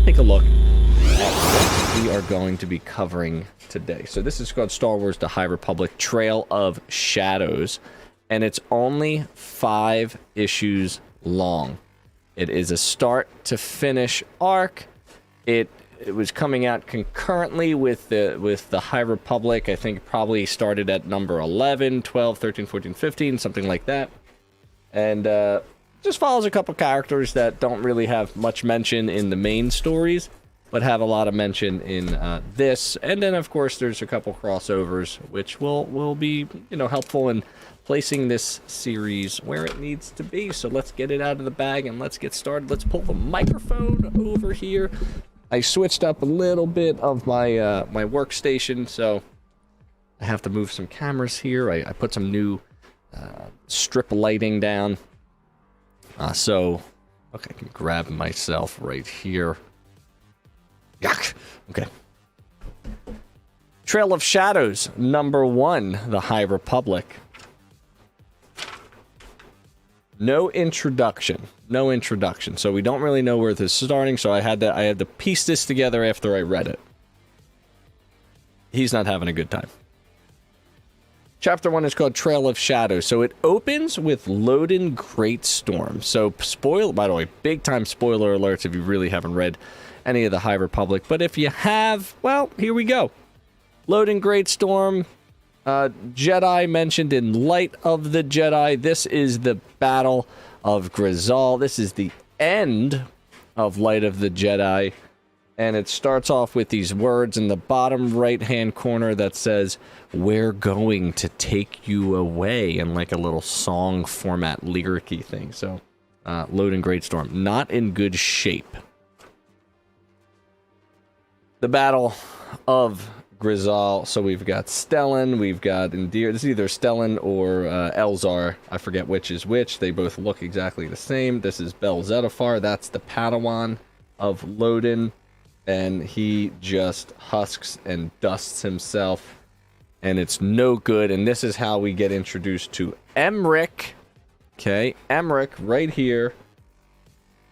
Take a look at what we are going to be covering today. So this is called Star Wars The High Republic Trail of Shadows, and it's only 5 issues long. It is a start to finish arc. It was coming out concurrently with the High Republic. I think probably started at number 11, 12, 13, 14, 15, something like that. And just follows a couple characters that don't really have much mention in the main stories, but have a lot of mention in this. And then, of course, there's a couple crossovers, which will be, helpful in placing this series where it needs to be. So let's get it out of the bag and let's get started. Let's pull the microphone over here. I switched up a little bit of my my workstation, so I have to move some cameras here. I put some new strip lighting down. So, okay, I can grab myself right here. Yuck! Okay. Trail of Shadows, number 1, The High Republic. No introduction. So we don't really know where this is starting, so I had to piece this together after I read it. He's not having a good time. Chapter 1 is called Trail of Shadows. So it opens with Loden Greatstorm. So by the way, big time spoiler alerts if you really haven't read any of the High Republic. But if you have, well, here we go. Loden Greatstorm. Jedi mentioned in Light of the Jedi. This is the Battle of Grizal. This is the end of Light of the Jedi. And it starts off with these words in the bottom right-hand corner that says, "We're going to take you away," in like a little song format, lyric-y thing. So, Loden Greatstorm. Not in good shape. The Battle of Grizal. So we've got Stellan, we've got Endear. This is either Stellan or Elzar. I forget which is which. They both look exactly the same. This is Bel Zettifar. That's the Padawan of Loden. And he just husks and dusts himself. And it's no good. And this is how we get introduced to Emmerich. Okay, Emmerich right here.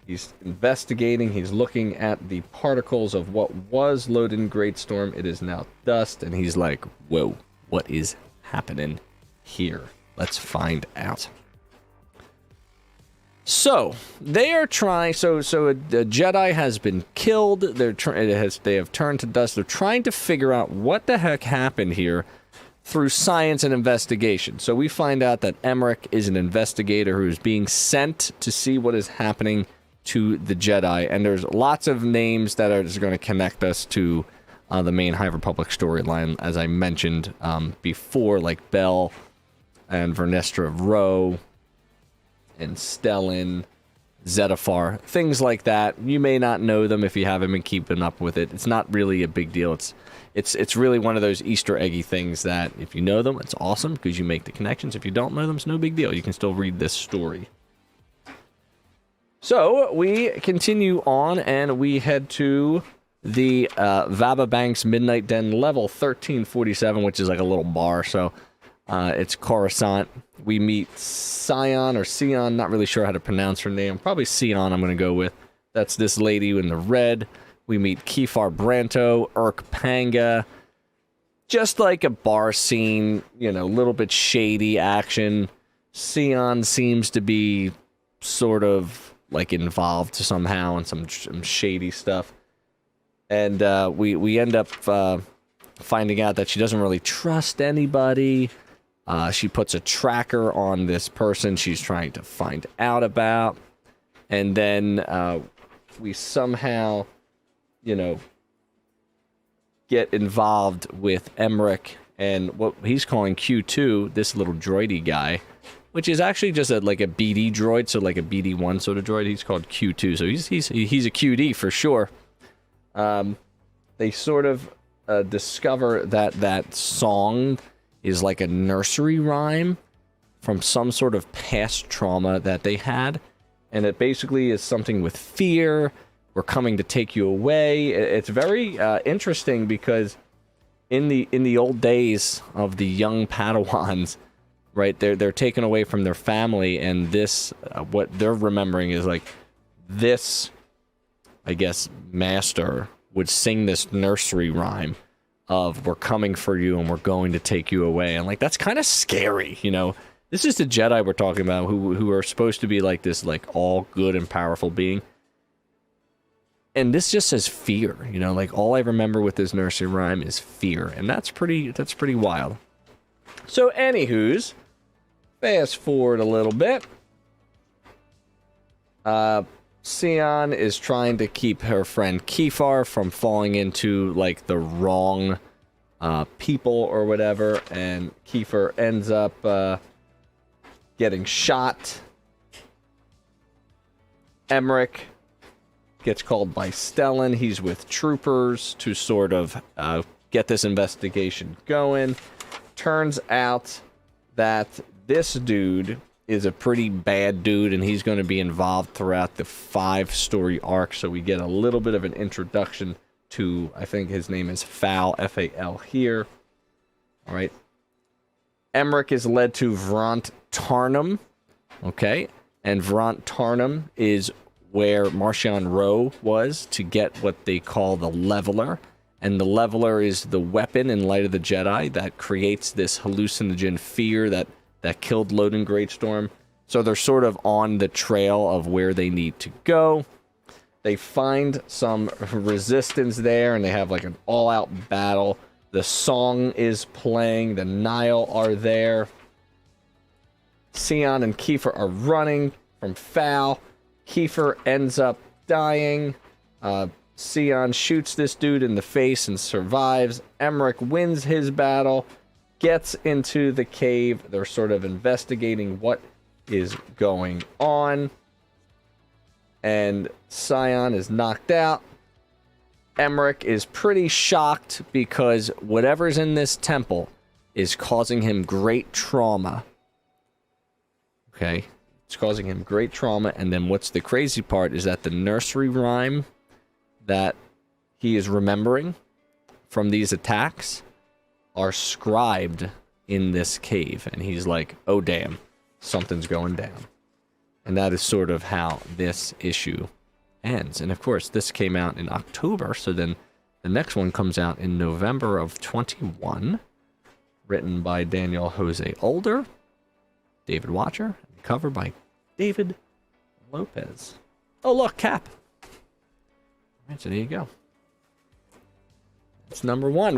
He's investigating, he's looking at the particles of what was Loden Greatstorm. It is now dust, and he's like, whoa, what is happening here? Let's find out. So, they are trying, so a Jedi has been killed, they have turned to dust, they're trying to figure out what the heck happened here through science and investigation. So we find out that Emmerich is an investigator who is being sent to see what is happening to the Jedi, and there's lots of names that are just going to connect us to the main High Republic storyline, as I mentioned before, like Bel and Vernestra Rowe and Stellan, Zettifar, things like that. You may not know them if you haven't been keeping up with it. It's not really a big deal. It's really one of those Easter eggy things that if you know them, it's awesome because you make the connections. If you don't know them, it's no big deal. You can still read this story. So, we continue on, and we head to the Vaba Bank's Midnight Den level 1347, which is like a little bar, so it's Coruscant. We meet Sion, not really sure how to pronounce her name. Probably Sion I'm going to go with. That's this lady in the red. We meet Kefar Branto, Urk Panga. Just like a bar scene, a little bit shady action. Sion seems to be sort of like involved somehow in some shady stuff, and we end up finding out that she doesn't really trust anybody. She puts a tracker on this person she's trying to find out about, and then we somehow get involved with Emmerich and what he's calling Q2, this little droidy guy, which is actually just like a BD droid, so like a BD1 sort of droid. He's called Q2, so he's a QD for sure. They sort of discover that song is like a nursery rhyme from some sort of past trauma that they had, and it basically is something with fear. We're coming to take you away. It's very interesting because in the old days of the young Padawans, right, they're taken away from their family, and this what they're remembering is like this, I guess, master would sing this nursery rhyme of "we're coming for you and we're going to take you away," and like that's kind of scary, you know. This is the Jedi we're talking about, who are supposed to be like this, like all good and powerful being, and this just says fear, you know. Like all I remember with this nursery rhyme is fear, and that's pretty wild. So, anywho's, fast forward a little bit. Sion is trying to keep her friend Kefar from falling into, like, the wrong people or whatever, and Kefar ends up getting shot. Emmerich gets called by Stellan. He's with troopers to sort of get this investigation going. Turns out that this dude is a pretty bad dude, and he's going to be involved throughout the 5-story arc, so we get a little bit of an introduction to, I think his name is Fal, F-A-L here. All right. Emmerich is led to Vront Tarnum, okay, and Vront Tarnum is where Marchion Ro was to get what they call the Leveler, and the Leveler is the weapon in Light of the Jedi that creates this hallucinogen fear that killed Loden Greatstorm. So they're sort of on the trail of where they need to go. They find some resistance there, and they have like an all-out battle. The song is playing. The Nile are there. Sion and Kefar are running from Fal. Kefar ends up dying. Sion shoots this dude in the face and survives. Emmerich wins his battle, gets into the cave. They're sort of investigating what is going on. And Sion is knocked out. Emmerich is pretty shocked because whatever's in this temple is causing him great trauma. Okay? It's causing him great trauma. And then what's the crazy part is that the nursery rhyme that he is remembering from these attacks are scribed in this cave. And he's like, oh damn, something's going down. And that is sort of how this issue ends. And of course, this came out in October, so then the next one comes out in November of 21, written by Daniel Jose Older, David Watcher, and cover by David Lopez. Oh look, Cap. All right, so there you go. It's number 1.